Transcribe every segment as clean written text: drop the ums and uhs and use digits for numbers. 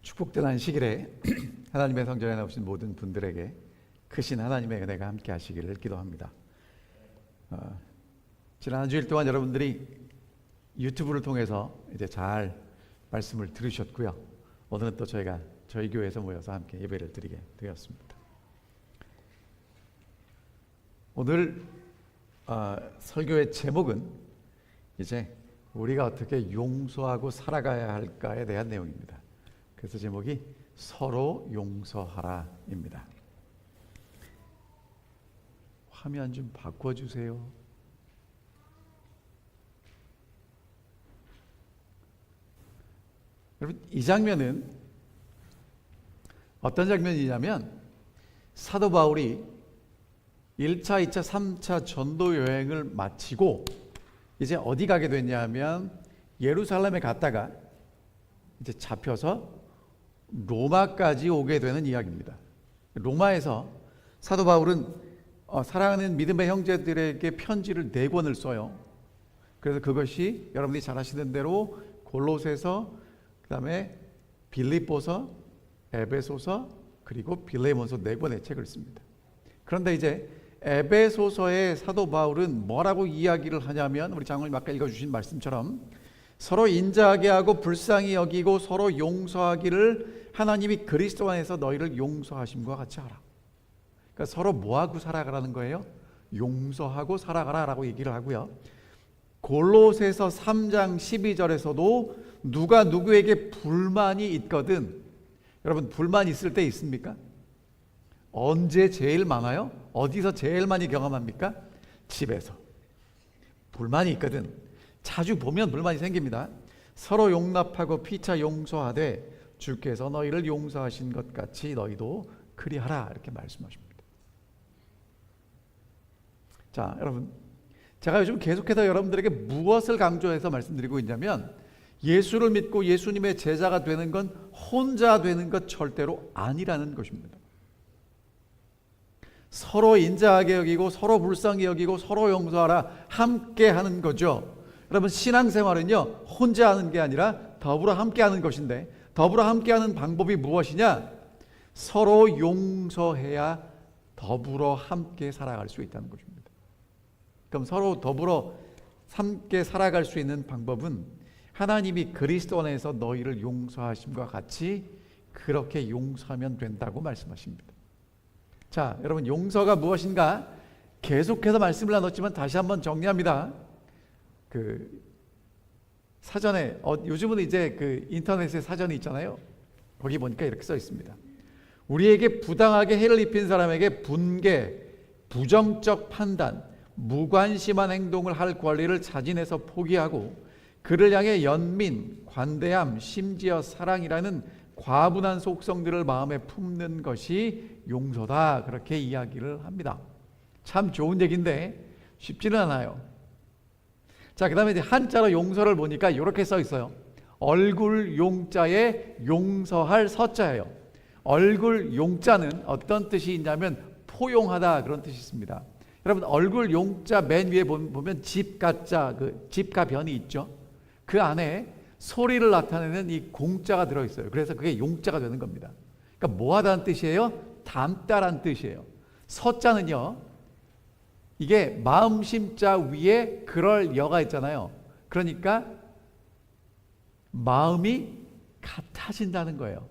축복된 시길에 하나님의 성전에 나오신 모든 분들에게 크신 하나님의 은혜가 함께 하시기를 기도합니다. 지난 한 주일 동안 여러분들이 유튜브를 통해서 이제 잘 말씀을 들으셨고요. 오늘은 또 저희가 저희 교회에서 모여서 함께 예배를 드리게 되었습니다. 오늘 설교의 제목은 이제 우리가 어떻게 용서하고 살아가야 할까에 대한 내용입니다. 그래서 제목이 서로 용서하라입니다. 화면 좀 바꿔주세요. 여러분, 이 장면은 어떤 장면이냐면 사도 바울이 1차, 2차, 3차 전도 여행을 마치고 이제 어디 가게 됐냐면 예루살렘에 갔다가 이제 잡혀서 로마까지 오게 되는 이야기입니다. 로마에서 사도 바울은 사랑하는 믿음의 형제들에게 편지를 4권을 써요. 그래서 그것이 여러분들이 잘 아시는 대로 골로새서, 그 다음에 빌립보서, 에베소서, 그리고 빌레몬서 4권의 책을 씁니다. 그런데 이제 에베소서의 사도 바울은 뭐라고 이야기를 하냐면 우리 장로님 아까 읽어주신 말씀처럼 서로 인자하게 하고 불쌍히 여기고 서로 용서하기를 하나님이 그리스도 안에서 너희를 용서하심과 같이 하라. 그러니까 서로 뭐하고 살아가라는 거예요? 용서하고 살아가라라고 얘기를 하고요. 골로새서 3장 12절에서도 누가 누구에게 불만이 있거든. 여러분, 불만 있을 때 있습니까? 언제 제일 많아요? 어디서 제일 많이 경험합니까? 집에서. 불만이 있거든. 자주 보면 불만이 생깁니다. 서로 용납하고 피차 용서하되 주께서 너희를 용서하신 것 같이 너희도 그리하라, 이렇게 말씀하십니다. 자, 여러분, 제가 요즘 계속해서 여러분들에게 무엇을 강조해서 말씀드리고 있냐면 예수를 믿고 예수님의 제자가 되는 건 혼자 되는 것 절대로 아니라는 것입니다. 서로 인자하게 여기고 서로 불쌍히 여기고 서로 용서하라, 함께 하는 거죠. 여러분, 신앙생활은요 혼자 하는 게 아니라 더불어 함께 하는 것인데, 더불어 함께 하는 방법이 무엇이냐? 서로 용서해야 더불어 함께 살아갈 수 있다는 것입니다. 그럼 서로 더불어 함께 살아갈 수 있는 방법은 하나님이 그리스도 안에서 너희를 용서하심과 같이 그렇게 용서하면 된다고 말씀하십니다. 자, 여러분, 용서가 무엇인가 계속해서 말씀을 나눴지만 다시 한번 정리합니다. 사전에 요즘은 이제 인터넷에 사전이 있잖아요. 거기 보니까 이렇게 써 있습니다. 우리에게 부당하게 해를 입힌 사람에게 분개, 부정적 판단, 무관심한 행동을 할 권리를 자진해서 포기하고 그를 향해 연민, 관대함, 심지어 사랑이라는 과분한 속성들을 마음에 품는 것이 용서다, 그렇게 이야기를 합니다. 참 좋은 얘기인데 쉽지는 않아요. 자, 그 다음에 이제 한자로 용서를 보니까 이렇게 써 있어요. 얼굴 용자에 용서할 서자예요. 얼굴 용자는 어떤 뜻이 있냐면 포용하다, 그런 뜻이 있습니다. 여러분, 얼굴 용자 맨 위에 보면 집가자, 집가변이 있죠. 그 안에 소리를 나타내는 이 공자가 들어있어요. 그래서 그게 용자가 되는 겁니다. 그러니까 뭐하다는 뜻이에요? 담다란 뜻이에요. 서자는요, 이게 마음 심자 위에 그럴 여가 있잖아요. 그러니까 마음이 같아진다는 거예요.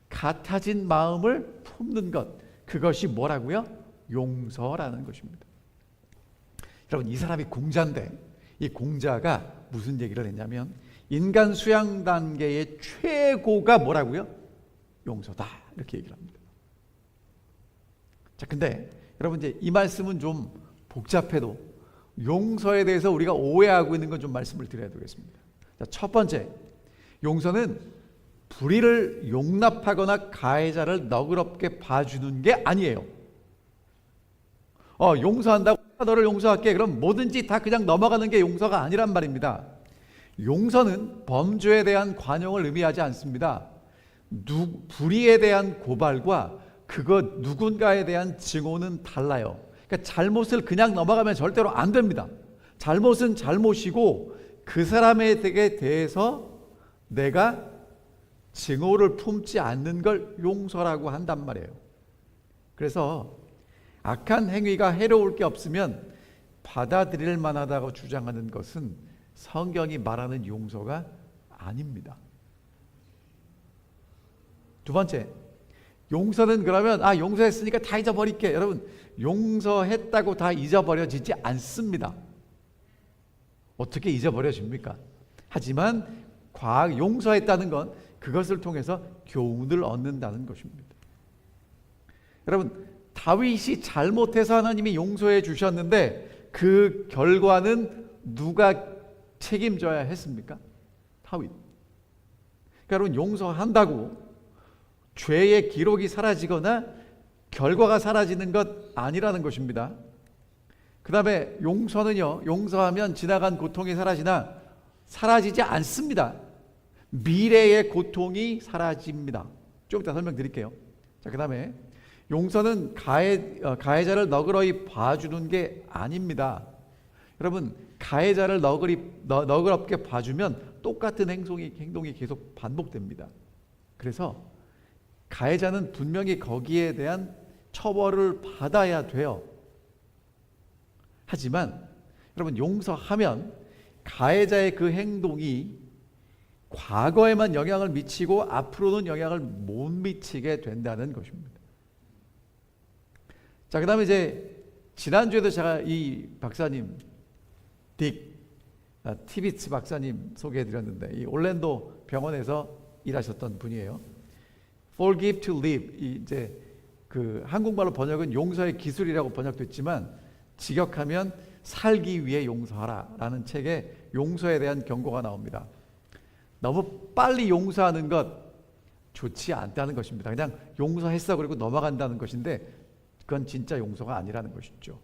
같아진 마음을 품는 것, 그것이 뭐라고요? 용서라는 것입니다. 여러분, 이 사람이 공자인데 이 공자가 무슨 얘기를 했냐면 인간 수양 단계의 최고가 뭐라고요? 용서다, 이렇게 얘기를 합니다. 자, 근데 여러분, 이제 이 말씀은 좀 복잡해도 용서에 대해서 우리가 오해하고 있는 건 좀 말씀을 드려야 되겠습니다. 자, 첫 번째, 용서는 불의를 용납하거나 가해자를 너그럽게 봐주는 게 아니에요. 용서한다고 너를 용서할게, 그럼 뭐든지 다 그냥 넘어가는 게 용서가 아니란 말입니다. 용서는 범죄에 대한 관용을 의미하지 않습니다. 불의에 대한 고발과 그것 누군가에 대한 증오는 달라요. 그러니까 잘못을 그냥 넘어가면 절대로 안 됩니다. 잘못은 잘못이고 그 사람에 대해서 내가 증오를 품지 않는 걸 용서라고 한단 말이에요. 그래서 악한 행위가 해로울 게 없으면 받아들일 만하다고 주장하는 것은 성경이 말하는 용서가 아닙니다. 두 번째, 용서는 그러면 용서했으니까 다 잊어버릴게. 여러분, 용서했다고 다 잊어버려지지 않습니다. 어떻게 잊어버려집니까? 하지만 용서했다는 건 그것을 통해서 교훈을 얻는다는 것입니다. 여러분, 다윗이 잘못해서 하나님이 용서해 주셨는데 그 결과는 누가 책임져야 했습니까? 다윗. 그러니까 여러분, 용서한다고 죄의 기록이 사라지거나 결과가 사라지는 것 아니라는 것입니다. 그 다음에 용서는요, 용서하면 지나간 고통이 사라지나 사라지지 않습니다. 미래의 고통이 사라집니다. 좀 이따 설명드릴게요. 자, 그 다음에 용서는 가해자를 너그러이 봐주는 게 아닙니다. 여러분, 가해자를 너그럽게 봐주면 똑같은 행동이 계속 반복됩니다. 그래서 가해자는 분명히 거기에 대한 처벌을 받아야 돼요. 하지만 여러분, 용서하면 가해자의 그 행동이 과거에만 영향을 미치고 앞으로는 영향을 못 미치게 된다는 것입니다. 자, 그 다음에 이제 지난주에도 제가 이 박사님 티비츠 박사님 소개해드렸는데, 이 올랜도 병원에서 일하셨던 분이에요. Forgive to live, 이제 그 한국말로 번역은 용서의 기술이라고 번역됐지만 직역하면 살기 위해 용서하라라는 책에 용서에 대한 경고가 나옵니다. 너무 빨리 용서하는 것 좋지 않다는 것입니다. 그냥 용서했어 그리고 넘어간다는 것인데 그건 진짜 용서가 아니라는 것이죠.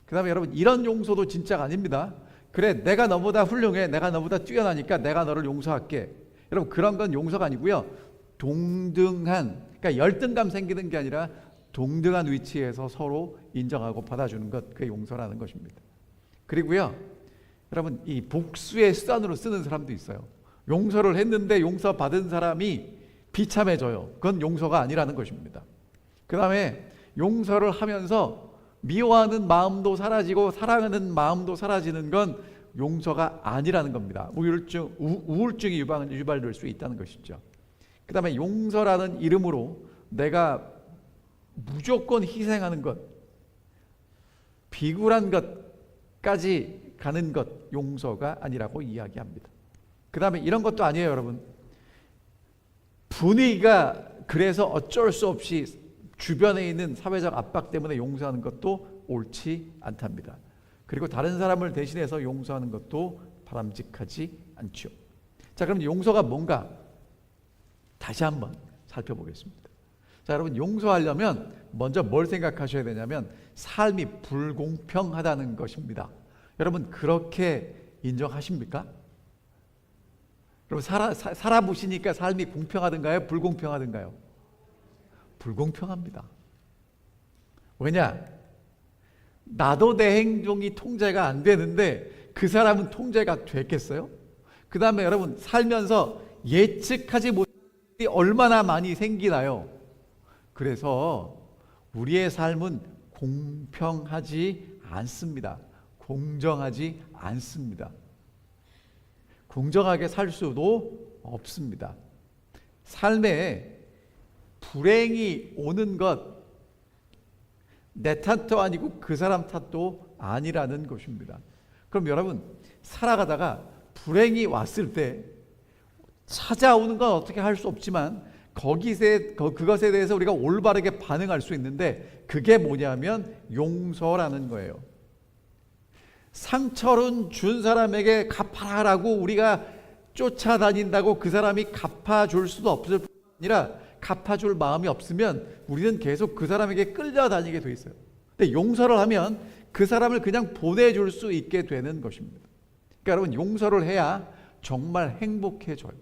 그 다음에 여러분, 이런 용서도 진짜가 아닙니다. 그래, 내가 너보다 훌륭해, 내가 너보다 뛰어나니까 내가 너를 용서할게. 여러분, 그런 건 용서가 아니고요, 동등한, 그러니까 열등감 생기는 게 아니라 동등한 위치에서 서로 인정하고 받아주는 것, 그게 용서라는 것입니다. 그리고요, 여러분, 이 복수의 수단으로 쓰는 사람도 있어요. 용서를 했는데 용서받은 사람이 비참해져요. 그건 용서가 아니라는 것입니다. 그 다음에 용서를 하면서 미워하는 마음도 사라지고 사랑하는 마음도 사라지는 건 용서가 아니라는 겁니다. 우울증이 유발될 수 있다는 것이죠. 그 다음에 용서라는 이름으로 내가 무조건 희생하는 것, 비굴한 것까지 가는 것, 용서가 아니라고 이야기합니다. 그 다음에 이런 것도 아니에요, 여러분. 분위기가 그래서 어쩔 수 없이 주변에 있는 사회적 압박 때문에 용서하는 것도 옳지 않답니다. 그리고 다른 사람을 대신해서 용서하는 것도 바람직하지 않죠. 자, 그럼 용서가 뭔가 다시 한번 살펴보겠습니다. 자, 여러분, 용서하려면 먼저 뭘 생각하셔야 되냐면 삶이 불공평하다는 것입니다. 여러분, 그렇게 인정하십니까? 여러분, 살아보시니까 삶이 공평하든가요? 불공평하든가요? 불공평합니다. 왜냐? 나도 내 행동이 통제가 안 되는데 그 사람은 통제가 됐겠어요? 그 다음에 여러분, 살면서 예측하지 못한 일이 얼마나 많이 생기나요? 그래서 우리의 삶은 공평하지 않습니다. 공정하지 않습니다. 공정하게 살 수도 없습니다. 삶에 불행이 오는 것, 내 탓도 아니고 그 사람 탓도 아니라는 것입니다. 그럼 여러분, 살아가다가 불행이 왔을 때 찾아오는 건 어떻게 할 수 없지만 그것에 대해서 우리가 올바르게 반응할 수 있는데, 그게 뭐냐면 용서라는 거예요. 상처를 준 사람에게 갚아라라고 우리가 쫓아다닌다고 그 사람이 갚아줄 수도 없을 뿐 아니라 갚아줄 마음이 없으면 우리는 계속 그 사람에게 끌려다니게 돼 있어요. 근데 용서를 하면 그 사람을 그냥 보내줄 수 있게 되는 것입니다. 그러니까 여러분, 용서를 해야 정말 행복해져요.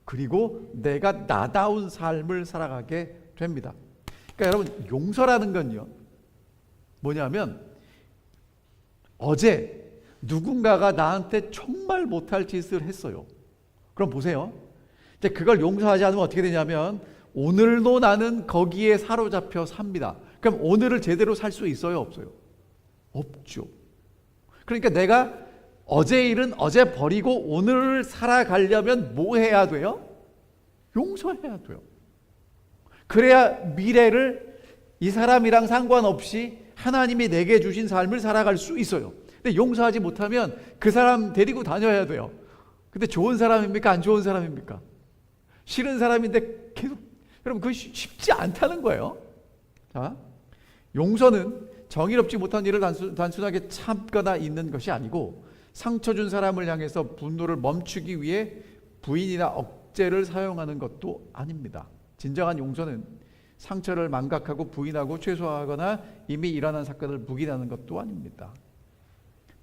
그리고 내가 나다운 삶을 살아가게 됩니다. 그러니까 여러분, 용서라는 건요, 뭐냐면 어제 누군가가 나한테 정말 못할 짓을 했어요. 그럼 보세요. 이제 그걸 용서하지 않으면 어떻게 되냐면 오늘도 나는 거기에 사로잡혀 삽니다. 그럼 오늘을 제대로 살 수 있어요, 없어요? 없죠. 그러니까 내가 어제 일은 어제 버리고 오늘을 살아가려면 뭐 해야 돼요? 용서해야 돼요. 그래야 미래를 이 사람이랑 상관없이 하나님이 내게 주신 삶을 살아갈 수 있어요. 근데 용서하지 못하면 그 사람 데리고 다녀야 돼요. 근데 좋은 사람입니까? 안 좋은 사람입니까? 싫은 사람인데 계속, 여러분 그거 쉽지 않다는 거예요. 자, 용서는 정의롭지 못한 일을 단순하게 참거나 있는 것이 아니고 상처 준 사람을 향해서 분노를 멈추기 위해 부인이나 억제를 사용하는 것도 아닙니다. 진정한 용서는 상처를 망각하고 부인하고 최소화하거나 이미 일어난 사건을 묵인하는 것도 아닙니다.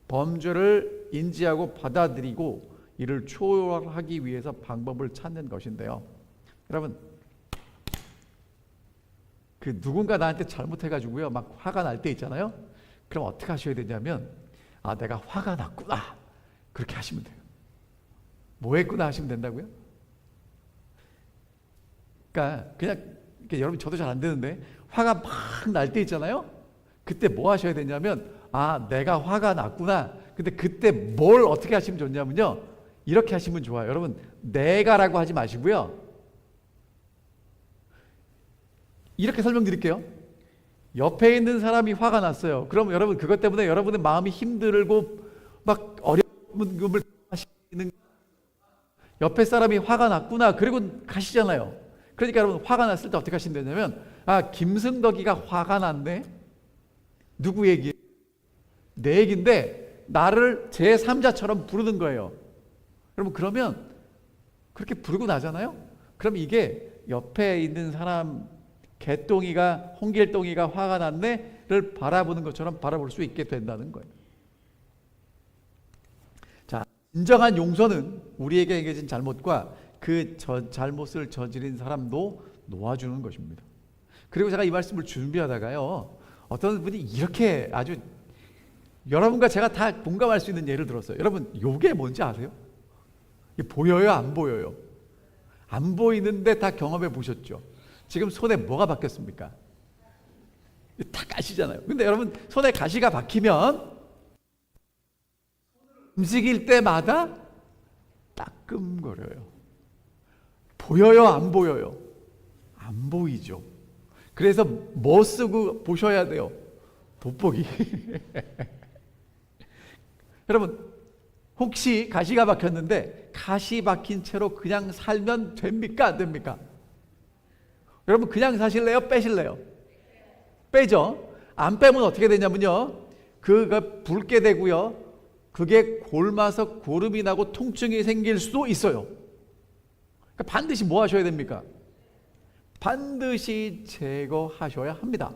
범죄를 인지하고 받아들이고 이를 초월하기 위해서 방법을 찾는 것인데요. 여러분, 그 누군가 나한테 잘못해가지고요, 막 화가 날 때 있잖아요. 그럼 어떻게 하셔야 되냐면, 아, 내가 화가 났구나, 그렇게 하시면 돼요. 뭐 했구나 하시면 된다고요? 그러니까 그냥 여러분, 저도 잘 안 되는데 화가 막 날 때 있잖아요. 그때 뭐 하셔야 되냐면, 아, 내가 화가 났구나. 근데 그때 뭘 어떻게 하시면 좋냐면요, 이렇게 하시면 좋아요. 여러분, 내가라고 하지 마시고요, 이렇게 설명드릴게요. 옆에 있는 사람이 화가 났어요. 그럼 여러분, 그것 때문에 여러분의 마음이 힘들고 막 어려움을 하시는, 옆에 사람이 화가 났구나, 그리고 가시잖아요. 그러니까 여러분, 화가 났을 때 어떻게 하시면 되냐면, 아, 김승덕이가 화가 났네. 누구 얘기? 내 얘기인데 나를 제3자처럼 부르는 거예요. 여러분, 그러면 그렇게 부르고 나잖아요. 그럼 이게 옆에 있는 사람, 개똥이가, 홍길동이가 화가 났네를 바라보는 것처럼 바라볼 수 있게 된다는 거예요. 자, 진정한 용서는 우리에게 행해진 잘못과 그 잘못을 저지른 사람도 놓아주는 것입니다. 그리고 제가 이 말씀을 준비하다가요, 어떤 분이 이렇게 아주, 여러분과 제가 다 공감할 수 있는 예를 들었어요. 여러분, 요게 뭔지 아세요? 이게 보여요, 안 보여요? 안 보이는데 다 경험해 보셨죠? 지금 손에 뭐가 박혔습니까? 다 가시잖아요. 근데 여러분, 손에 가시가 박히면 움직일 때마다 따끔거려요. 보여요, 안 보여요? 안 보이죠. 그래서 뭐 쓰고 보셔야 돼요? 돋보기. 여러분, 혹시 가시가 박혔는데 가시 박힌 채로 그냥 살면 됩니까, 안 됩니까? 여러분, 그냥 사실래요, 빼실래요? 빼죠. 안 빼면 어떻게 되냐면요, 그거 붉게 되고요, 그게 골마서 고름이 나고 통증이 생길 수도 있어요. 그러니까 반드시 뭐 하셔야 됩니까? 반드시 제거하셔야 합니다.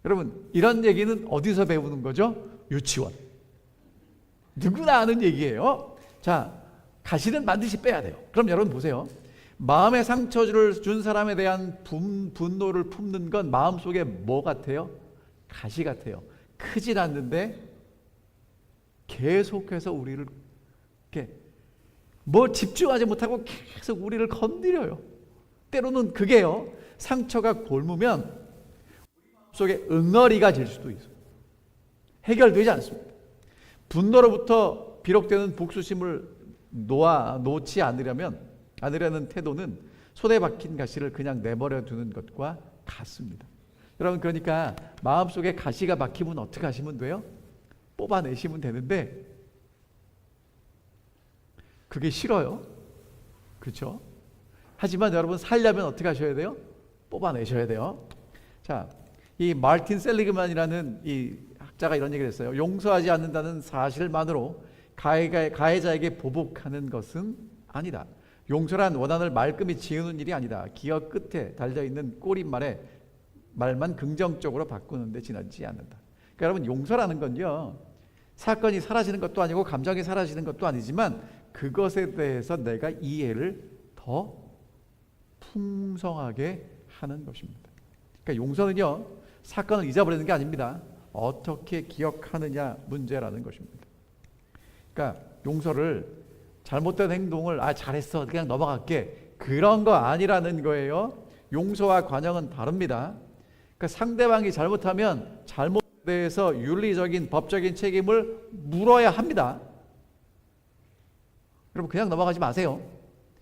여러분, 이런 얘기는 어디서 배우는 거죠? 유치원. 누구나 아는 얘기예요. 자, 가시는 반드시 빼야 돼요. 그럼 여러분 보세요. 마음의 상처를 준 사람에 대한 분노를 품는 건 마음속에 뭐 같아요? 가시 같아요. 크진 않는데 계속해서 우리를 이렇게 뭐 집중하지 못하고 계속 우리를 건드려요. 때로는 그게요, 상처가 골무면 속에 응어리가 질 수도 있어요. 해결되지 않습니다. 분노로부터 비록되는 복수심을 놓지 않으려는 태도는 손에 박힌 가시를 그냥 내버려 두는 것과 같습니다. 여러분, 그러니까 마음속에 가시가 박히면 어떻게 하시면 돼요? 뽑아내시면 되는데 그게 싫어요. 그렇죠? 하지만 여러분, 살려면 어떻게 하셔야 돼요? 뽑아내셔야 돼요. 자, 이 마르틴 셀리그만이라는 이 학자가 이런 얘기를 했어요. 용서하지 않는다는 사실만으로 가해자에게 보복하는 것은 아니다. 용서란 원한을 말끔히 지우는 일이 아니다. 기억 끝에 달려있는 말만 긍정적으로 바꾸는 데 지나지 않는다. 그러니까 여러분, 용서라는 건요, 사건이 사라지는 것도 아니고 감정이 사라지는 것도 아니지만 그것에 대해서 내가 이해를 더 풍성하게 하는 것입니다. 그러니까 용서는요, 사건을 잊어버리는 게 아닙니다. 어떻게 기억하느냐 문제라는 것입니다. 그러니까 용서를 잘못된 행동을 잘했어 그냥 넘어갈게 그런 거 아니라는 거예요. 용서와 관용은 다릅니다. 그러니까 상대방이 잘못하면 잘못에 대해서 윤리적인 법적인 책임을 물어야 합니다. 여러분 그냥 넘어가지 마세요.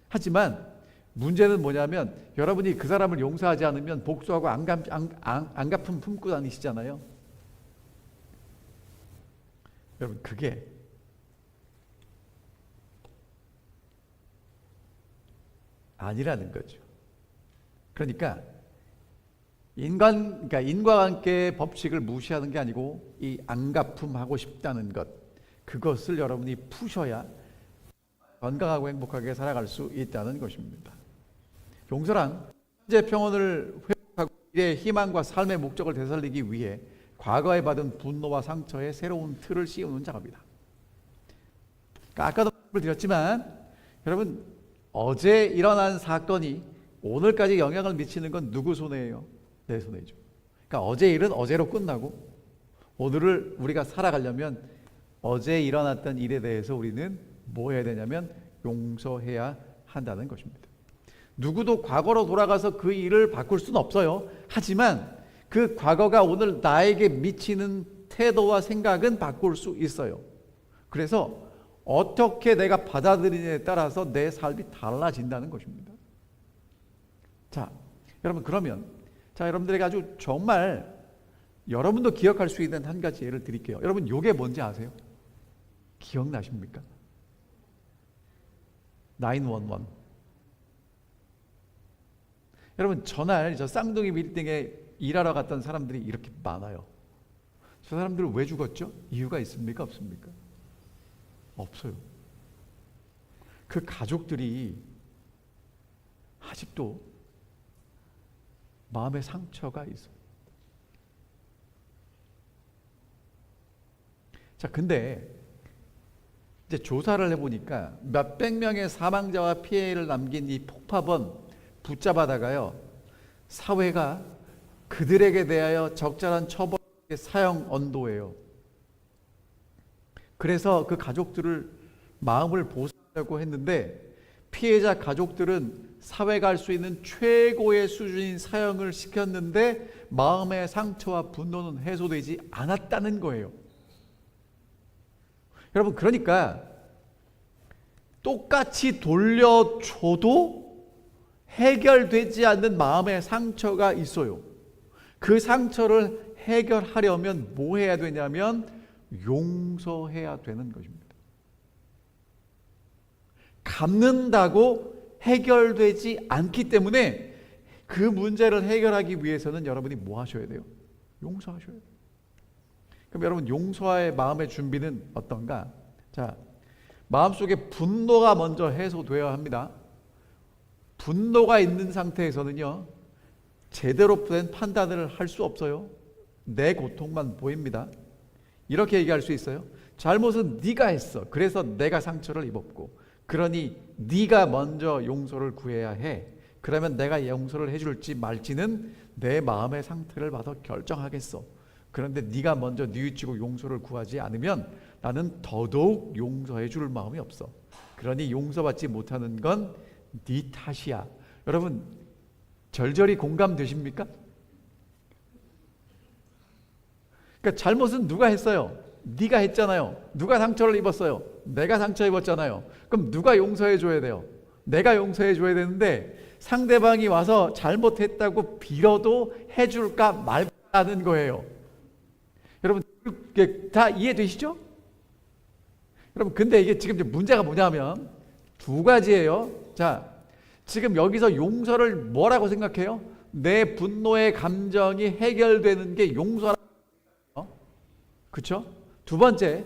하지만 문제는 뭐냐면 여러분이 그 사람을 용서하지 않으면 복수하고 안갚음 품고 다니시잖아요. 여러분 그게 아니라는 거죠. 그러니까 인과관계 법칙을 무시하는 게 아니고 이 안갚음하고 싶다는 것, 그것을 여러분이 푸셔야 건강하고 행복하게 살아갈 수 있다는 것입니다. 용서란 현재 평온을 회복하고 미래의 희망과 삶의 목적을 되살리기 위해 과거에 받은 분노와 상처에 새로운 틀을 씌우는 작업이다. 그러니까 아까도 말씀을 드렸지만 여러분 어제 일어난 사건이 오늘까지 영향을 미치는 건 누구 손해예요? 내 손해죠. 그러니까 어제 일은 어제로 끝나고 오늘을 우리가 살아가려면 어제 일어났던 일에 대해서 우리는 뭐 해야 되냐면 용서해야 한다는 것입니다. 누구도 과거로 돌아가서 그 일을 바꿀 수는 없어요. 하지만 그 과거가 오늘 나에게 미치는 태도와 생각은 바꿀 수 있어요. 그래서 어떻게 내가 받아들이느냐에 따라서 내 삶이 달라진다는 것입니다. 자, 여러분 그러면 여러분들에게 아주 정말 여러분도 기억할 수 있는 한 가지 예를 드릴게요. 여러분 요게 뭔지 아세요? 기억나십니까? 911. 여러분 전날 저 쌍둥이 빌딩에 일하러 갔던 사람들이 이렇게 많아요. 저 사람들은 왜 죽었죠? 이유가 있습니까? 없습니까? 없어요. 그 가족들이 아직도 마음의 상처가 있어요. 자, 근데 이제 조사를 해보니까 몇백 명의 사망자와 피해를 남긴 이 폭파범 붙잡아다가요, 사회가 그들에게 대하여 적절한 처벌 사형 언도예요. 그래서 그 가족들을 마음을 보살하려고 했는데 피해자 가족들은 사회가 할 수 있는 최고의 수준인 사형을 시켰는데 마음의 상처와 분노는 해소되지 않았다는 거예요. 여러분 그러니까 똑같이 돌려줘도 해결되지 않는 마음의 상처가 있어요. 그 상처를 해결하려면 뭐 해야 되냐면 용서해야 되는 것입니다. 갚는다고 해결되지 않기 때문에 그 문제를 해결하기 위해서는 여러분이 뭐 하셔야 돼요? 용서하셔야 돼요. 그럼 여러분 용서의 마음의 준비는 어떤가? 자, 마음속에 분노가 먼저 해소되어야 합니다. 분노가 있는 상태에서는요, 제대로 된 판단을 할 수 없어요. 내 고통만 보입니다. 이렇게 얘기할 수 있어요. 잘못은 네가 했어. 그래서 내가 상처를 입었고, 그러니 네가 먼저 용서를 구해야 해. 그러면 내가 용서를 해줄지 말지는 내 마음의 상태를 봐서 결정하겠어. 그런데 네가 먼저 뉘우치고 용서를 구하지 않으면 나는 더더욱 용서해 줄 마음이 없어. 그러니 용서받지 못하는 건 네 탓이야. 여러분 절절히 공감되십니까? 그러니까 잘못은 누가 했어요? 네가 했잖아요. 누가 상처를 입었어요? 내가 상처 입었잖아요. 그럼 누가 용서해 줘야 돼요? 내가 용서해 줘야 되는데 상대방이 와서 잘못했다고 빌어도 해줄까 말까는 거예요. 여러분 다 이해되시죠? 여러분 근데 이게 지금 문제가 뭐냐면 두 가지예요. 자, 지금 여기서 용서를 뭐라고 생각해요? 내 분노의 감정이 해결되는 게 용서라고. 그렇죠? 두 번째,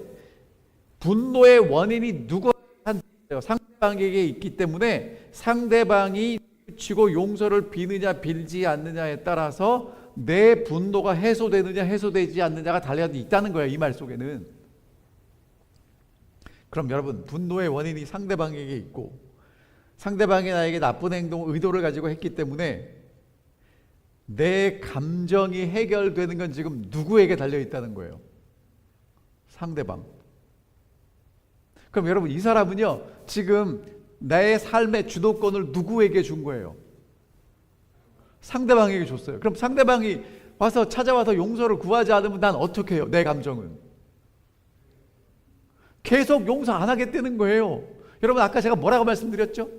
분노의 원인이 누구한테요? 상대방에게 있기 때문에 상대방이 치고 용서를 비느냐 빌지 않느냐에 따라서 내 분노가 해소되느냐 해소되지 않느냐가 달려 있다는 거예요. 이 말 속에는. 그럼 여러분 분노의 원인이 상대방에게 있고 상대방이 나에게 나쁜 행동 의도를 가지고 했기 때문에 내 감정이 해결되는 건 지금 누구에게 달려 있다는 거예요? 상대방. 그럼 여러분 이 사람은요 지금 내 삶의 주도권을 누구에게 준 거예요? 상대방에게 줬어요. 그럼 상대방이 와서 찾아와서 용서를 구하지 않으면 난 어떻게 해요? 내 감정은 계속 용서 안 하겠다는 거예요. 여러분, 아까 제가 뭐라고 말씀드렸죠?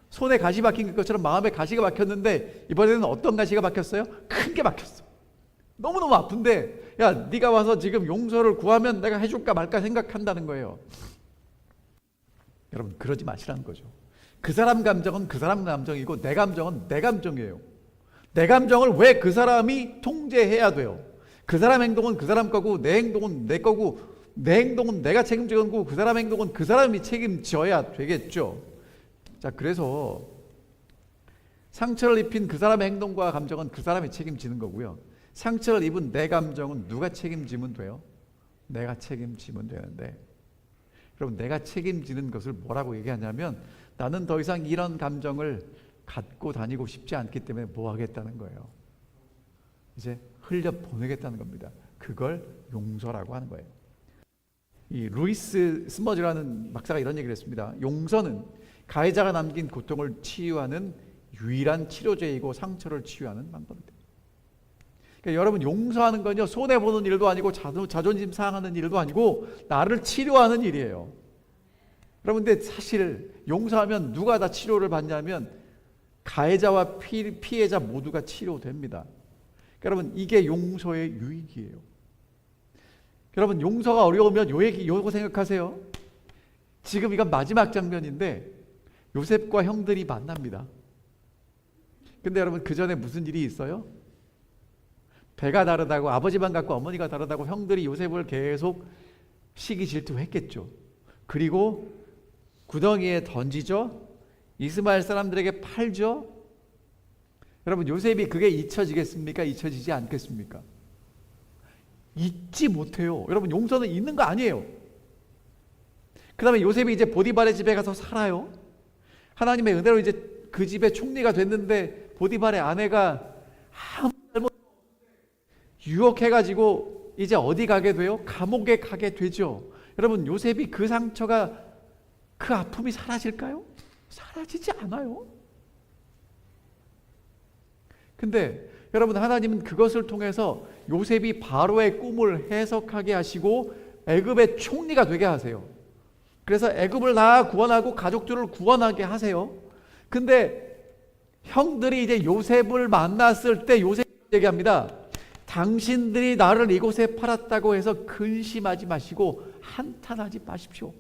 손에 가시 박힌 것처럼 마음에 가시가 박혔는데 이번에는 어떤 가시가 박혔어요? 큰 게 박혔어. 너무너무 아픈데 야, 네가 와서 지금 용서를 구하면 내가 해줄까 말까 생각한다는 거예요. 여러분, 그러지 마시라는 거죠. 그 사람 감정은 그 사람 감정이고 내 감정은 내 감정이에요. 내 감정을 왜 그 사람이 통제해야 돼요? 그 사람 행동은 그 사람 거고 내 행동은 내 거고 내 행동은 내가 책임져야 하고 그 사람 행동은 그 사람이 책임져야 되겠죠. 자, 그래서 상처를 입힌 그 사람의 행동과 감정은 그 사람이 책임지는 거고요. 상처를 입은 내 감정은 누가 책임지면 돼요? 내가 책임지면 되는데, 여러분, 내가 책임지는 것을 뭐라고 얘기하냐면 나는 더 이상 이런 감정을 갖고 다니고 싶지 않기 때문에 뭐 하겠다는 거예요? 이제 흘려보내겠다는 겁니다. 그걸 용서라고 하는 거예요. 이 루이스 스머즈라는 박사가 이런 얘기를 했습니다. 용서는 가해자가 남긴 고통을 치유하는 유일한 치료제이고 상처를 치유하는 방법이다. 그러니까 여러분, 용서하는 건요, 손해보는 일도 아니고 자존심 상하는 일도 아니고 나를 치료하는 일이에요. 여러분, 근데 사실 용서하면 누가 다 치료를 받냐면 가해자와 피해자 모두가 치료됩니다. 그러니까 여러분, 이게 용서의 유익이에요. 여러분, 용서가 어려우면 요거 생각하세요. 지금 이건 마지막 장면인데 요셉과 형들이 만납니다. 근데 여러분, 그 전에 무슨 일이 있어요? 배가 다르다고, 아버지만 갖고 어머니가 다르다고 형들이 요셉을 계속 시기 질투했겠죠. 그리고 구덩이에 던지죠. 이스마엘 사람들에게 팔죠. 여러분, 요셉이 그게 잊혀지겠습니까? 잊혀지지 않겠습니까? 잊지 못해요. 여러분, 용서는 잊는 거 아니에요. 그 다음에 요셉이 이제 보디발의 집에 가서 살아요. 하나님의 은혜로 이제 그 집의 총리가 됐는데 보디발의 아내가 아무 잘못 유혹해가지고 이제 어디 가게 돼요? 감옥에 가게 되죠. 여러분, 요셉이 그 상처가, 그 아픔이 사라질까요? 사라지지 않아요. 근데 여러분, 하나님은 그것을 통해서 요셉이 바로의 꿈을 해석하게 하시고 애굽의 총리가 되게 하세요. 그래서 애굽을 다 구원하고 가족들을 구원하게 하세요. 근데 형들이 이제 요셉을 만났을 때 요셉이 얘기합니다. 당신들이 나를 이곳에 팔았다고 해서 근심하지 마시고 한탄하지 마십시오.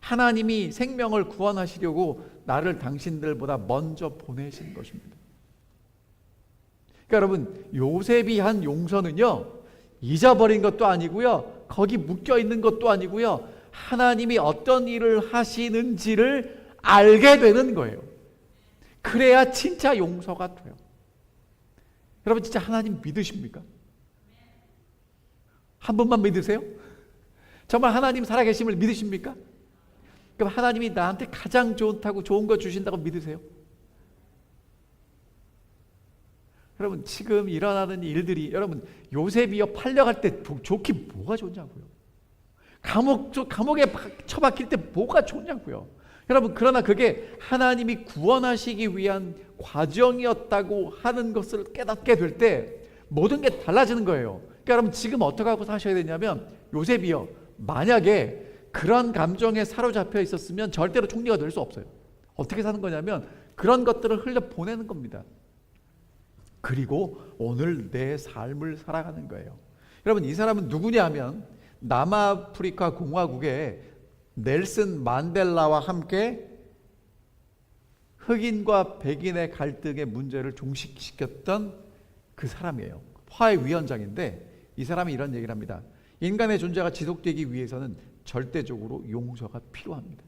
하나님이 생명을 구원하시려고 나를 당신들보다 먼저 보내신 것입니다. 그러니까 여러분, 요셉이 한 용서는요, 잊어버린 것도 아니고요, 거기 묶여 있는 것도 아니고요, 하나님이 어떤 일을 하시는지를 알게 되는 거예요. 그래야 진짜 용서가 돼요. 여러분, 진짜 하나님 믿으십니까? 한 분만 믿으세요? 정말 하나님 살아계심을 믿으십니까? 그럼 하나님이 나한테 가장 좋은 거 주신다고 믿으세요? 여러분, 지금 일어나는 일들이, 여러분, 요셉이요 팔려갈 때 좋긴 뭐가 좋냐고요. 감옥에 처박힐 때 뭐가 좋냐고요. 여러분, 그러나 그게 하나님이 구원하시기 위한 과정이었다고 하는 것을 깨닫게 될 때 모든 게 달라지는 거예요. 그러니까 여러분, 지금 어떻게 하고 사셔야 되냐면, 요셉이요, 만약에 그런 감정에 사로잡혀 있었으면 절대로 총리가 될 수 없어요. 어떻게 사는 거냐면 그런 것들을 흘려보내는 겁니다. 그리고 오늘 내 삶을 살아가는 거예요. 여러분, 이 사람은 누구냐 하면 남아프리카 공화국의 넬슨 만델라와 함께 흑인과 백인의 갈등의 문제를 종식시켰던 그 사람이에요. 화해위원장인데 이 사람이 이런 얘기를 합니다. 인간의 존재가 지속되기 위해서는 절대적으로 용서가 필요합니다.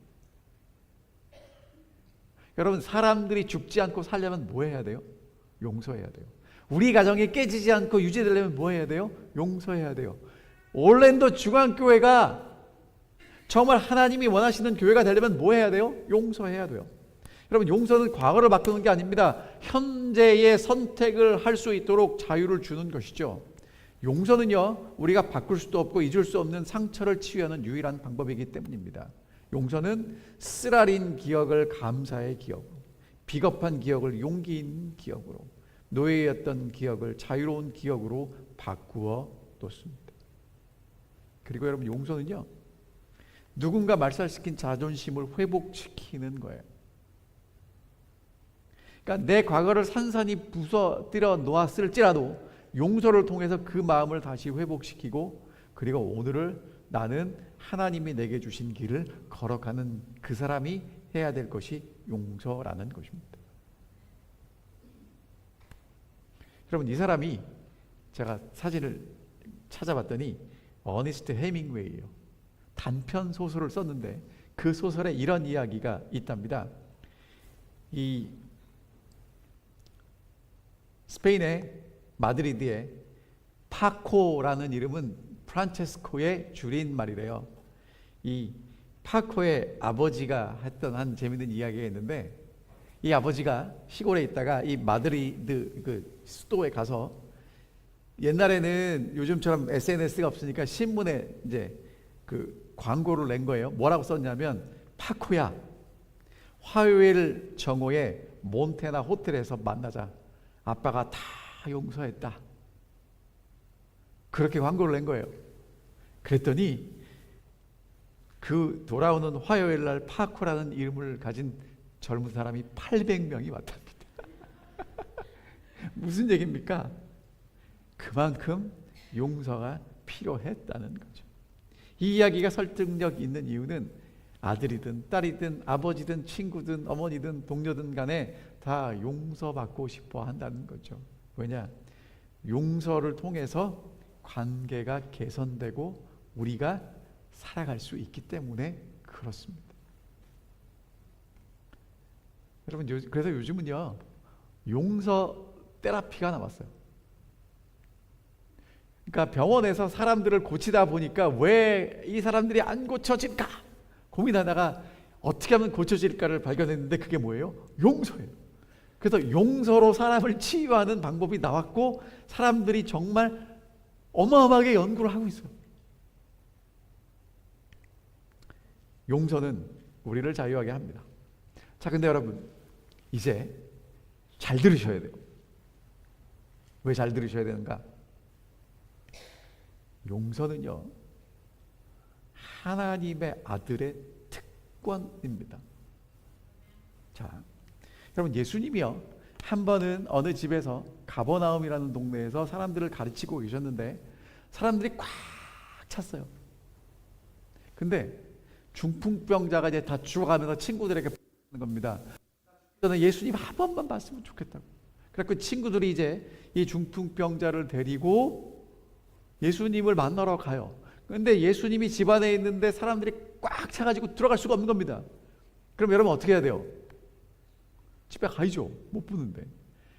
여러분, 사람들이 죽지 않고 살려면 뭐 해야 돼요? 용서해야 돼요. 우리 가정이 깨지지 않고 유지되려면 뭐 해야 돼요? 용서해야 돼요. 올랜도 중앙교회가 정말 하나님이 원하시는 교회가 되려면 뭐 해야 돼요? 용서해야 돼요. 여러분, 용서는 과거를 바꾸는 게 아닙니다. 현재의 선택을 할 수 있도록 자유를 주는 것이죠. 용서는요, 우리가 바꿀 수도 없고 잊을 수 없는 상처를 치유하는 유일한 방법이기 때문입니다. 용서는 쓰라린 기억을 감사의 기억으로, 비겁한 기억을 용기 있는 기억으로, 노예였던 기억을 자유로운 기억으로 바꾸어 놓습니다. 그리고 여러분, 용서는요, 누군가 말살시킨 자존심을 회복시키는 거예요. 그러니까 내 과거를 산산이 부숴뜨려 놓았을지라도 용서를 통해서 그 마음을 다시 회복시키고, 그리고 오늘을 나는 하나님이 내게 주신 길을 걸어가는 그 사람이 해야 될 것이 용서라는 것입니다. 여러분, 이 사람이, 제가 사진을 찾아봤더니 어니스트 헤밍웨이예요. 단편 소설을 썼는데 그 소설에 이런 이야기가 있답니다. 이 스페인의 마드리드에 파코라는 이름은 프란체스코의 줄임말이래요. 이 파코의 아버지가 했던 한 재밌는 이야기가 있는데, 이 아버지가 시골에 있다가 이 마드리드 그 수도에 가서, 옛날에는 요즘처럼 SNS가 없으니까 신문에 이제 그 광고를 낸 거예요. 뭐라고 썼냐면, 파코야, 화요일 정오에 몬테나 호텔에서 만나자. 아빠가 다 용서했다. 그렇게 광고를 낸 거예요. 그랬더니 그 돌아오는 화요일 날 파코라는 이름을 가진 젊은 사람이 800명이 왔답니다. 무슨 얘기입니까? 그만큼 용서가 필요했다는 거죠. 이 이야기가 설득력 있는 이유는 아들이든 딸이든 아버지든 친구든 어머니든 동료든 간에 다 용서받고 싶어 한다는 거죠. 왜냐? 용서를 통해서 관계가 개선되고 우리가 살아갈 수 있기 때문에 그렇습니다. 여러분, 그래서 요즘은요, 용서 테라피가 나왔어요. 그러니까 병원에서 사람들을 고치다 보니까 왜 이 사람들이 안 고쳐질까 고민하다가 어떻게 하면 고쳐질까를 발견했는데, 그게 뭐예요? 용서예요. 그래서 용서로 사람을 치유하는 방법이 나왔고, 사람들이 정말 어마어마하게 연구를 하고 있어요. 용서는 우리를 자유하게 합니다. 자, 근데 여러분, 이제 잘 들으셔야 돼요. 왜 잘 들으셔야 되는가? 용서는요, 하나님의 아들의 특권입니다. 자, 여러분, 예수님이요, 한 번은 어느 집에서 가버나움이라는 동네에서 사람들을 가르치고 계셨는데 사람들이 꽉 찼어요. 근데 중풍병자가 이제 다 죽어가면서 친구들에게 부르는 겁니다. 저는 예수님 한 번만 봤으면 좋겠다고. 그래서 친구들이 이제 이 중풍병자를 데리고 예수님을 만나러 가요. 근데 예수님이 집 안에 있는데 사람들이 꽉 차가지고 들어갈 수가 없는 겁니다. 그럼 여러분 어떻게 해야 돼요? 집에 가야죠. 못 보는데.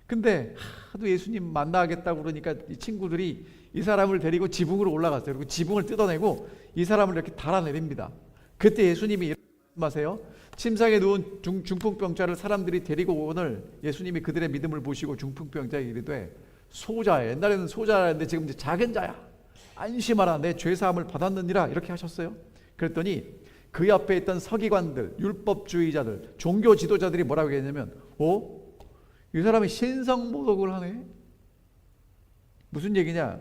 근데 하도 예수님 만나겠다고 그러니까 이 친구들이 이 사람을 데리고 지붕으로 올라갔어요. 그리고 지붕을 뜯어내고 이 사람을 이렇게 달아내립니다. 그때 예수님이 이렇게 말씀하세요. 침상에 누운 중풍병자를 사람들이 데리고 오늘 예수님이 그들의 믿음을 보시고 중풍병자에 이르되, 소자야, 옛날에는 소자였는데 지금 이제 작은 자야, 안심하라, 내 죄사함을 받았느니라, 이렇게 하셨어요. 그랬더니 그 옆에 있던 서기관들, 율법주의자들, 종교 지도자들이 뭐라고 했냐면, 이 사람이 신성모독을 하네. 무슨 얘기냐?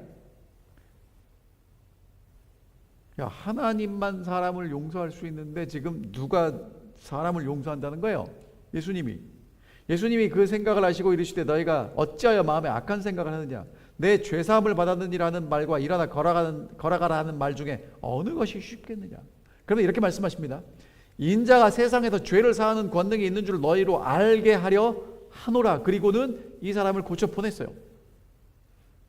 야, 하나님만 사람을 용서할 수 있는데 지금 누가 사람을 용서한다는 거예요? 예수님이 그 생각을 하시고 이르시되, 너희가 어찌하여 마음에 악한 생각을 하느냐? 내 죄사함을 받았느니라는 말과 일어나 걸어가라 하는 말 중에 어느 것이 쉽겠느냐? 그러면 이렇게 말씀하십니다. 인자가 세상에서 죄를 사하는 권능이 있는 줄 너희로 알게 하려 하노라. 그리고는 이 사람을 고쳐 보냈어요.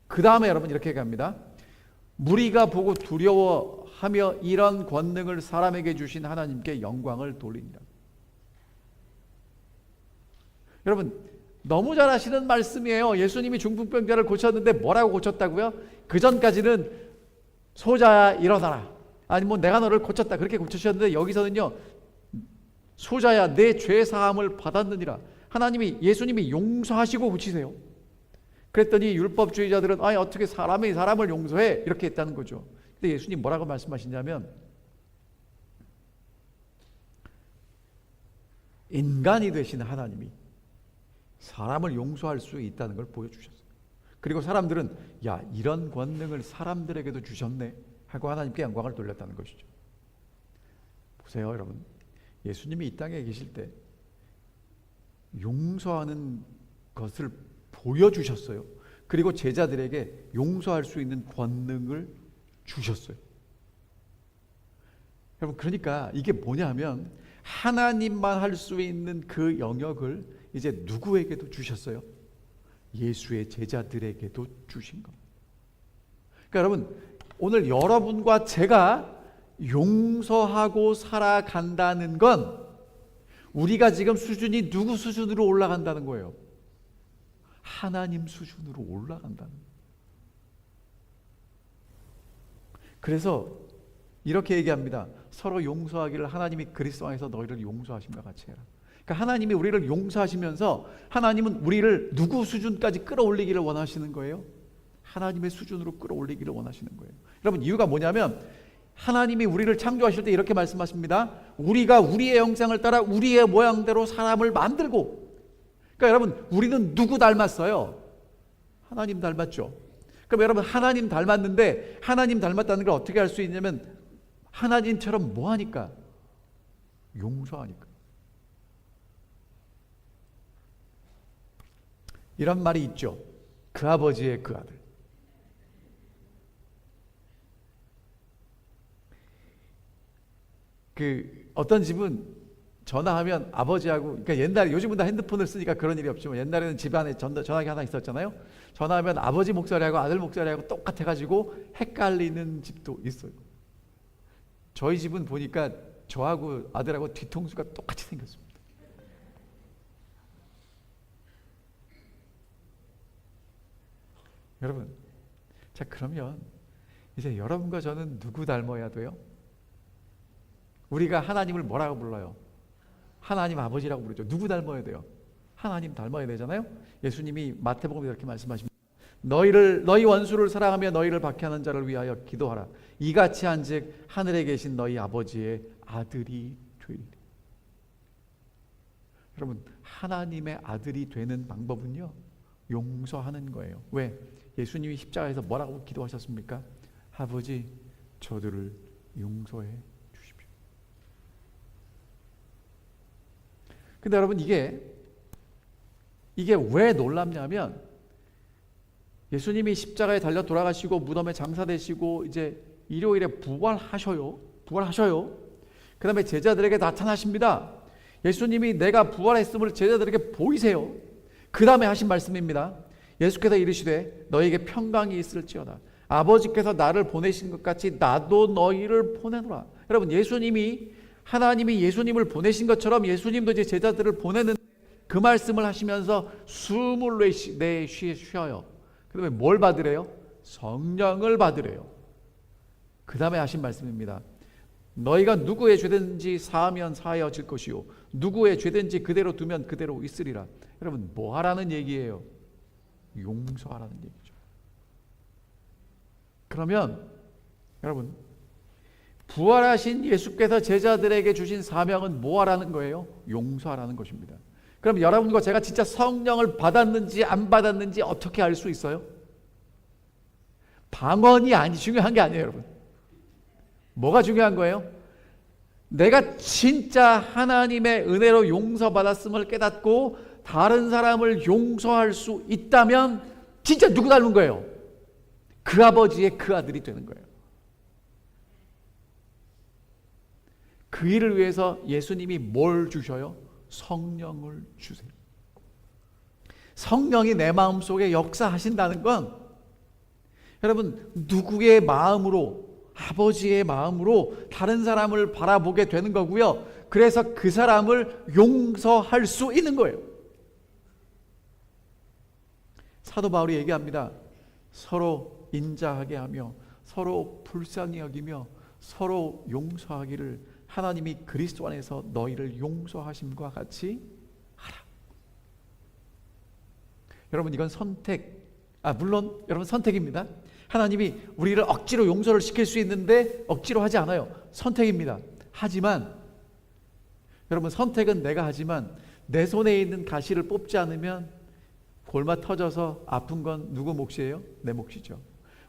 그 다음에 여러분 이렇게 얘기합니다. 무리가 보고 두려워하며 이런 권능을 사람에게 주신 하나님께 영광을 돌리니라. 여러분, 너무 잘 아시는 말씀이에요. 예수님이 중풍병자를 고쳤는데 뭐라고 고쳤다고요? 그 전까지는 소자야 일어나라, 아니 뭐 내가 너를 고쳤다, 그렇게 고치셨는데 여기서는요, 소자야 내 죄 사함을 받았느니라. 하나님이, 예수님이 용서하시고 고치세요. 그랬더니 율법주의자들은 아니 어떻게 사람이 사람을 용서해, 이렇게 했다는 거죠. 근데 예수님 뭐라고 말씀하시냐면, 인간이 되신 하나님이 사람을 용서할 수 있다는 걸 보여주셨어요. 그리고 사람들은 야, 이런 권능을 사람들에게도 주셨네 하고 하나님께 영광을 돌렸다는 것이죠. 보세요, 여러분. 예수님이 이 땅에 계실 때 용서하는 것을 보여주셨어요. 그리고 제자들에게 용서할 수 있는 권능을 주셨어요. 여러분, 그러니까 이게 뭐냐면 하나님만 할 수 있는 그 영역을 이제 누구에게도 주셨어요? 예수의 제자들에게도 주신 겁니다. 그러니까 여러분, 오늘 여러분과 제가 용서하고 살아간다는 건 우리가 지금 수준이 누구 수준으로 올라간다는 거예요? 하나님 수준으로 올라간다는 거예요. 그래서 이렇게 얘기합니다. 서로 용서하기를 하나님이 그리스도 안에서 너희를 용서하심과 같이 해라. 그러니까 하나님이 우리를 용서하시면서 하나님은 우리를 누구 수준까지 끌어올리기를 원하시는 거예요? 하나님의 수준으로 끌어올리기를 원하시는 거예요. 여러분, 이유가 뭐냐면 하나님이 우리를 창조하실 때 이렇게 말씀하십니다. 우리가 우리의 형상을 따라 우리의 모양대로 사람을 만들고. 그러니까 여러분, 우리는 누구 닮았어요? 하나님 닮았죠. 그럼 여러분, 하나님 닮았는데 하나님 닮았다는 걸 어떻게 알 수 있냐면 하나님처럼 뭐 하니까? 용서하니까. 이런 말이 있죠. 그 아버지의 그 아들. 어떤 집은 전화하면 아버지하고, 그러니까 옛날에, 요즘은 다 핸드폰을 쓰니까 그런 일이 없지만 옛날에는 집안에 전화기 하나 있었잖아요. 전화하면 아버지 목소리하고 아들 목소리하고 똑같아가지고 헷갈리는 집도 있어요. 저희 집은 보니까 저하고 아들하고 뒤통수가 똑같이 생겼습니다. 여러분, 자, 그러면 이제 여러분과 저는 누구 닮아야 돼요? 우리가 하나님을 뭐라고 불러요? 하나님 아버지라고 부르죠. 누구 닮아야 돼요? 하나님 닮아야 되잖아요. 예수님이 마태복음에 이렇게 말씀하십니다. 너희 원수를 사랑하며 너희를 박해하는 자를 위하여 기도하라. 이같이 한즉 하늘에 계신 너희 아버지의 아들이 되리라. 여러분, 하나님의 아들이 되는 방법은요, 용서하는 거예요. 왜? 예수님이 십자가에서 뭐라고 기도하셨습니까? 아버지, 저들을 용서해 주십시오. 근데 여러분, 이게 왜 놀랍냐면 예수님이 십자가에 달려 돌아가시고 무덤에 장사되시고 이제 일요일에 부활하셔요. 그 다음에 제자들에게 나타나십니다. 예수님이 내가 부활했음을 제자들에게 보이세요. 그 다음에 하신 말씀입니다. 예수께서 이르시되 너희에게 평강이 있을지어다. 아버지께서 나를 보내신 것 같이 나도 너희를 보내노라. 여러분, 하나님이 예수님을 보내신 것처럼 예수님도 이제 제자들을 보내는 그 말씀을 하시면서 숨을 쉬어요. 그 다음에 뭘 받으래요? 성령을 받으래요. 그 다음에 하신 말씀입니다. 너희가 누구의 죄든지 사하면 사하여질 것이요 누구의 죄든지 그대로 두면 그대로 있으리라. 여러분, 뭐 하라는 얘기예요? 용서하라는 얘기죠. 그러면 여러분, 부활하신 예수께서 제자들에게 주신 사명은 뭐 하라는 거예요? 용서하라는 것입니다. 그럼 여러분과 제가 진짜 성령을 받았는지 안 받았는지 어떻게 알 수 있어요? 방언이 중요한 게 아니에요, 여러분. 뭐가 중요한 거예요? 내가 진짜 하나님의 은혜로 용서받았음을 깨닫고 다른 사람을 용서할 수 있다면 진짜 누구 닮은 거예요? 그 아버지의 그 아들이 되는 거예요. 그 일을 위해서 예수님이 뭘 주셔요? 성령을 주세요. 성령이 내 마음속에 역사하신다는 건 여러분, 누구의 마음으로, 아버지의 마음으로 다른 사람을 바라보게 되는 거고요. 그래서 그 사람을 용서할 수 있는 거예요. 사도 바울이 얘기합니다. 서로 인자하게 하며 서로 불쌍히 여기며 서로 용서하기를 하나님이 그리스도 안에서 너희를 용서하심과 같이 하라. 여러분, 이건 물론 여러분 선택입니다. 하나님이 우리를 억지로 용서를 시킬 수 있는데 억지로 하지 않아요. 선택입니다. 하지만 여러분, 선택은 내가 하지만 내 손에 있는 가시를 뽑지 않으면 골마 터져서 아픈 건 누구 몫이에요? 내 몫이죠.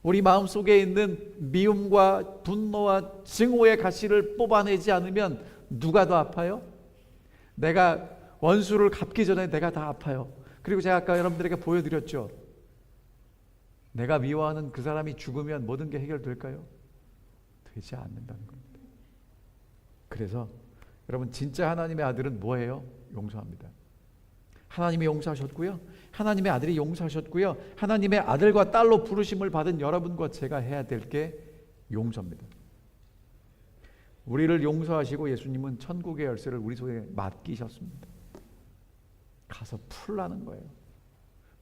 우리 마음속에 있는 미움과 분노와 증오의 가시를 뽑아내지 않으면 누가 더 아파요? 내가 원수를 갚기 전에 내가 다 아파요. 그리고 제가 아까 여러분들에게 보여드렸죠. 내가 미워하는 그 사람이 죽으면 모든 게 해결될까요? 되지 않는다는 겁니다. 그래서 여러분, 진짜 하나님의 아들은 뭐예요? 용서합니다. 하나님이 용서하셨고요, 하나님의 아들이 용서하셨고요, 하나님의 아들과 딸로 부르심을 받은 여러분과 제가 해야 될 게 용서입니다. 우리를 용서하시고 예수님은 천국의 열쇠를 우리 손에 맡기셨습니다. 가서 풀라는 거예요.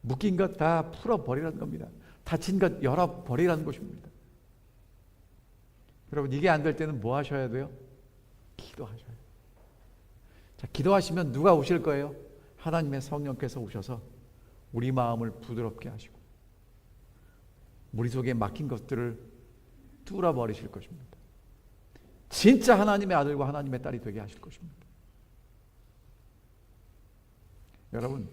묶인 것 다 풀어버리라는 겁니다. 닫힌 것 열어버리라는 것입니다. 여러분, 이게 안 될 때는 뭐 하셔야 돼요? 기도하셔야 돼요. 자, 기도하시면 누가 오실 거예요? 하나님의 성령께서 오셔서 우리 마음을 부드럽게 하시고 우리 속에 막힌 것들을 뚫어버리실 것입니다. 진짜 하나님의 아들과 하나님의 딸이 되게 하실 것입니다. 여러분,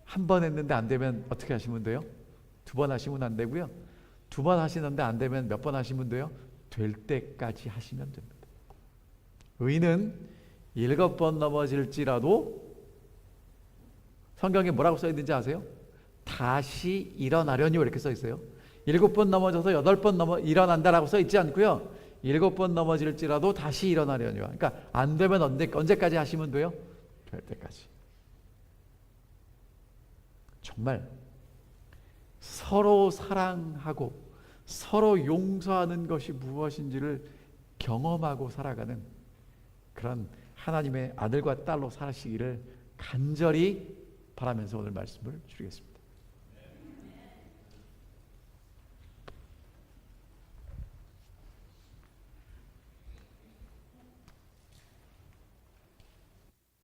한 번 했는데 안 되면 어떻게 하시면 돼요? 두 번 하시면 안 되고요, 두 번 하시는데 안 되면 몇 번 하시면 돼요? 될 때까지 하시면 됩니다. 의인은 7번 넘어질지라도, 성경에 뭐라고 써 있는지 아세요? 다시 일어나려니 이렇게 써 있어요. 7번 넘어져서 8번 일어난다라고 써 있지 않고요, 7번 넘어질지라도 다시 일어나려니. 그러니까 안 되면 언제까지 하시면 돼요? 될 때까지. 정말 서로 사랑하고 서로 용서하는 것이 무엇인지를 경험하고 살아가는 그런 하나님의 아들과 딸로 사시기를 간절히 바라면서 오늘 말씀을 줄이겠습니다.